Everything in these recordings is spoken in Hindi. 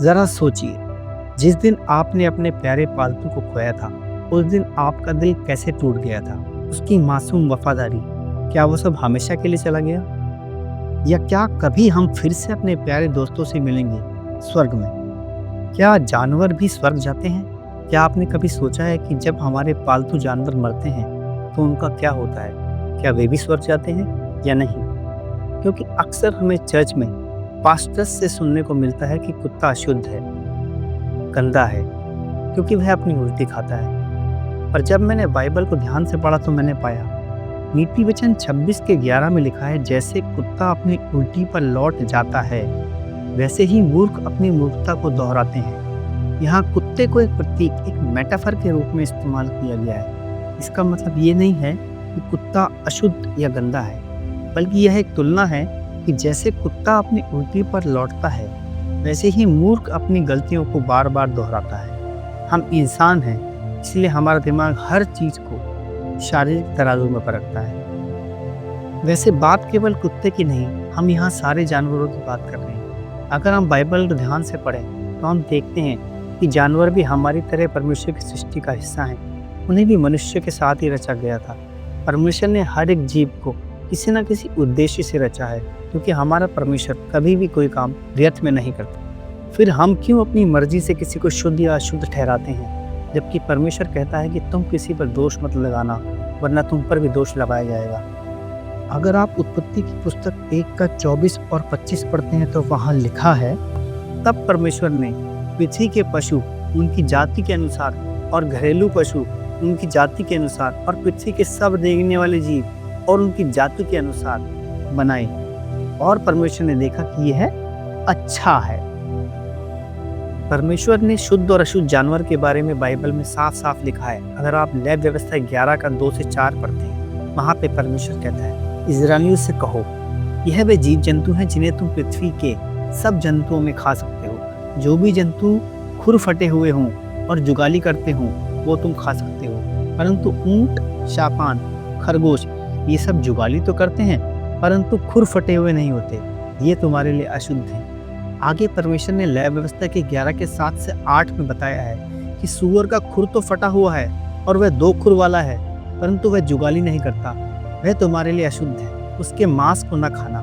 ज़रा सोचिए, जिस दिन आपने अपने प्यारे पालतू को खोया था, उस दिन आपका दिल कैसे टूट गया था। उसकी मासूम वफ़ादारी, क्या वो सब हमेशा के लिए चला गया? या क्या कभी हम फिर से अपने प्यारे दोस्तों से मिलेंगे स्वर्ग में? क्या जानवर भी स्वर्ग जाते हैं? क्या आपने कभी सोचा है कि जब हमारे पालतू जानवर मरते हैं, तो उनका क्या होता है? क्या वे भी स्वर्ग जाते हैं या नहीं? क्योंकि अक्सर हमें चर्च में पास्टर्स से सुनने को मिलता है कि कुत्ता अशुद्ध है, गंदा है, क्योंकि वह अपनी उल्टी खाता है। पर जब मैंने बाइबल को ध्यान से पढ़ा तो मैंने पाया, नीति वचन 26:11 में लिखा है, जैसे कुत्ता अपनी उल्टी पर लौट जाता है, वैसे ही मूर्ख अपनी मूर्खता को दोहराते हैं। यहाँ कुत्ते को एक प्रतीक, एक मेटाफर के रूप में इस्तेमाल किया गया है। इसका मतलब ये नहीं है कि कुत्ता अशुद्ध या गंदा है, बल्कि यह एक तुलना है कि जैसे कुत्ता अपनी उल्टी पर लौटता है, वैसे ही मूर्ख अपनी गलतियों को बार बार दोहराता है। हम इंसान हैं, इसलिए हमारा दिमाग हर चीज़ को शारीरिक तराजू में परखता है। वैसे बात केवल कुत्ते की नहीं, हम यहाँ सारे जानवरों की बात कर रहे हैं। अगर हम बाइबल को ध्यान से पढ़ें तो हम देखते हैं कि जानवर भी हमारी तरह परमेश्वर की सृष्टि का हिस्सा हैं। उन्हें भी मनुष्य के साथ ही रचा गया था। परमेश्वर ने हर एक जीव को किसी न किसी उद्देश्य से रचा है, क्योंकि हमारा परमेश्वर कभी भी कोई काम व्यर्थ में नहीं करता। फिर हम क्यों अपनी मर्जी से किसी को शुद्ध या अशुद्ध ठहराते हैं, जबकि परमेश्वर कहता है कि तुम किसी पर दोष मत लगाना, वरना तुम पर भी दोष लगाया जाएगा। अगर आप उत्पत्ति की पुस्तक 1:24 और 25 पढ़ते हैं तो वहाँ लिखा है, तब परमेश्वर ने पृथ्वी के पशु उनकी जाति के अनुसार और घरेलू पशु उनकी जाति के अनुसार और पृथ्वी के सब रेंगने वाले जीव और उनकी जाति के अनुसार बनाए, और परमेश्वर ने देखा कि यह अच्छा है। परमेश्वर ने शुद्ध और अशुद्ध जानवर के बारे में बाइबल में साफ साफ लिखा है। अगर आप लेवी व्यवस्था 11:2-4 पढ़ते हैं, वहाँ पे परमेश्वर कहता है, इस्राएलियों से कहो, यह वे जीव जंतु हैं जिन्हें तुम पृथ्वी के सब जंतुओं में खा सकते हो। जो भी जंतु खुर फटे हुए हों और जुगाली करते हों, वो तुम खा सकते हो, परंतु ऊंट, शापान, खरगोश, ये सब जुगाली तो करते हैं, परंतु खुर फटे हुए नहीं होते, ये तुम्हारे लिए अशुद्ध हैं। आगे परमेश्वर ने लेवी व्यवस्था के 11:7-8 में बताया है कि सूअर का खुर तो फटा हुआ है और वह 2 खुर वाला है, परंतु वह जुगाली नहीं करता, वह तुम्हारे लिए अशुद्ध है। उसके मांस को न खाना,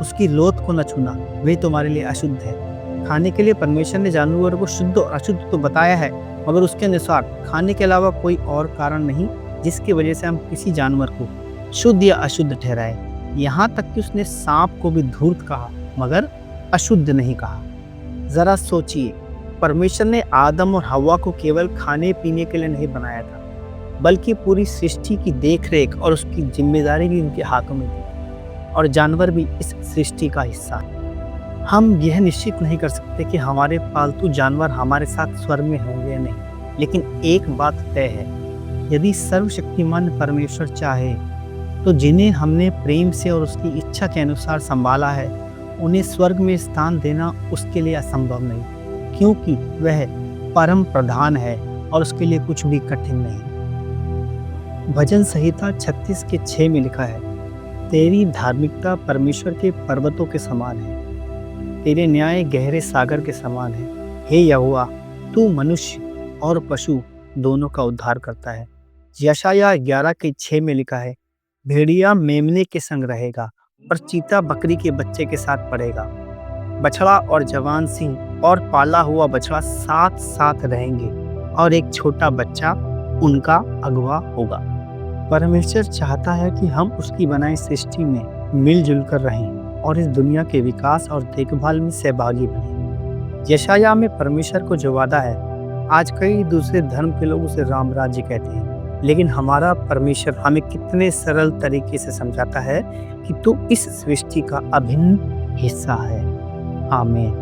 उसकी लोथ को न छूना, वह तुम्हारे लिए अशुद्ध है। खाने के लिए परमेश्वर ने जानवर को शुद्ध और अशुद्ध तो बताया है, मगर उसके अनुसार खाने के अलावा कोई और कारण नहीं जिसकी वजह से हम किसी जानवर को शुद्ध या अशुद्ध ठहराए। यहाँ तक कि उसने सांप को भी धूर्त कहा, मगर अशुद्ध नहीं कहा। जरा सोचिए, परमेश्वर ने आदम और हव्वा को केवल खाने पीने के लिए नहीं बनाया था, बल्कि पूरी सृष्टि की देखरेख और उसकी जिम्मेदारी भी उनके हाथों में थी, और जानवर भी इस सृष्टि का हिस्सा है। हम यह निश्चित नहीं कर सकते कि हमारे पालतू जानवर हमारे साथ स्वर्ग में होंगे या नहीं, लेकिन एक बात तय है, यदि सर्वशक्तिमान परमेश्वर चाहे तो जिन्हें हमने प्रेम से और उसकी इच्छा के अनुसार संभाला है, उन्हें स्वर्ग में स्थान देना उसके लिए असंभव नहीं, क्योंकि वह परम प्रधान है और उसके लिए कुछ भी कठिन नहीं। भजन संहिता 36:6 में लिखा है, तेरी धार्मिकता परमेश्वर के पर्वतों के समान है, तेरे न्याय गहरे सागर के समान है। हे यहोवा, तू मनुष्य और पशु दोनों का उद्धार करता है। यशायाह 11:6 में लिखा है, भेड़िया मेमने के संग रहेगा और चीता बकरी के बच्चे के साथ पड़ेगा। बछड़ा और जवान सिंह और पाला हुआ बछड़ा साथ साथ रहेंगे, और एक छोटा बच्चा उनका अगुवा होगा। परमेश्वर चाहता है कि हम उसकी बनाई सृष्टि में मिलजुल कर रहें और इस दुनिया के विकास और देखभाल में सहभागी बने। यशायाह में परमेश्वर को जो वादा है, आज कई दूसरे धर्म के लोग उसे राम राज्य कहते हैं, लेकिन हमारा परमेश्वर हमें कितने सरल तरीके से समझाता है कि तू इस सृष्टि का अभिन्न हिस्सा है। आमीन।